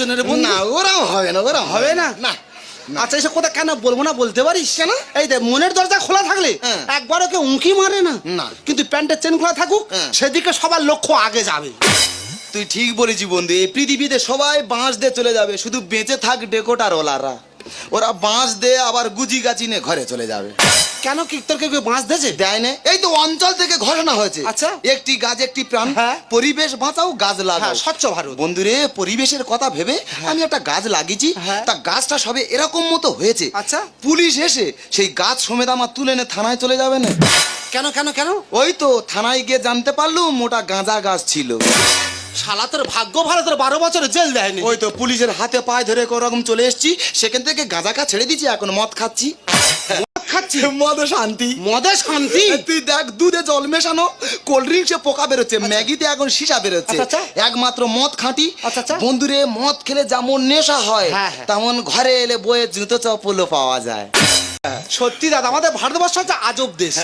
জন্য রে বন্ধু? না ওরা হবে না, ওরা হবে না? না। আচ্ছা এসব কথা কেন বলবো না বলতে পারিস? কেন? এই দেখ মনের দরজা খোলা থাকলে হ্যাঁ। একবার ওকে উঁকি মারে না। না। কিন্তু প্যান্টের চেন খোলা থাকুক হ্যাঁ। সেদিকে সবার লক্ষ্য আগে যাবে। তুই ঠিক বলেছি বন্ধু, এই পৃথিবীতে সবাই বাঁশ দিয়ে চলে যাবে, শুধু বেঁচে থাক ডেকোটার ওলারা। ওরা বাঁশ দিয়ে আবার গুজি গাছি নিয়ে ঘরে চলে যাবে। কেন কি তোর কেউ বাঁশ দিয়েছে? দেয় না, এই তো অঞ্চল থেকে ঘোষণা হয়েছে। আচ্ছা। একটি গাছ একটি প্রাণ, হ্যাঁ। পরিবেশ বাঁচাও গাছ লাগাও। হ্যাঁ, স্বচ্ছ ভারত। বন্ধুরে পরিবেশের কথা ভেবে আমি একটা গাছ লাগিয়েছি। হ্যাঁ। তা গাছটা সবে এরকম মতো হয়েছে। আচ্ছা। পুলিশ এসে সেই গাছ সমেত আমার তুলে এনে থানায় চলে যাবে না। কেন কেন কেন? ওই তো থানায় গিয়ে জানতে পারলুম মোটা গাঁজা গাছ ছিল। শালা তোর ভাগ্য ভালো, তোর 12 বছরের জেল দেয়নি। ওই তো পুলিশের হাতে পায়ে ধরে কোরকম চলে এসেছি, সেখান থেকে গাঁজা খা ছেড়ে দিয়েছি, এখন মদ খাচ্ছি। খাচ্ছি মদে শান্তি। মদে শান্তি? তুই দেখ দুধে জল মেশানো, কোল্ড ড্রিঙ্কসে পোকা বেরোচ্ছে, ম্যাগিতে এখন সীসা বেরোচ্ছে। আচ্ছা, আচ্ছা। একমাত্র মদ খাঁটি। আচ্ছা, আচ্ছা। বন্ধুরে মদ খেলে যেমন নেশা হয়, হ্যাঁ, হ্যাঁ। তেমন ঘরে এলে বইয়ের জুতো চপ্পলও পাওয়া যায়। সত্যি দাদা, আমাদের ভারতবর্ষ হচ্ছে আজব দেশ।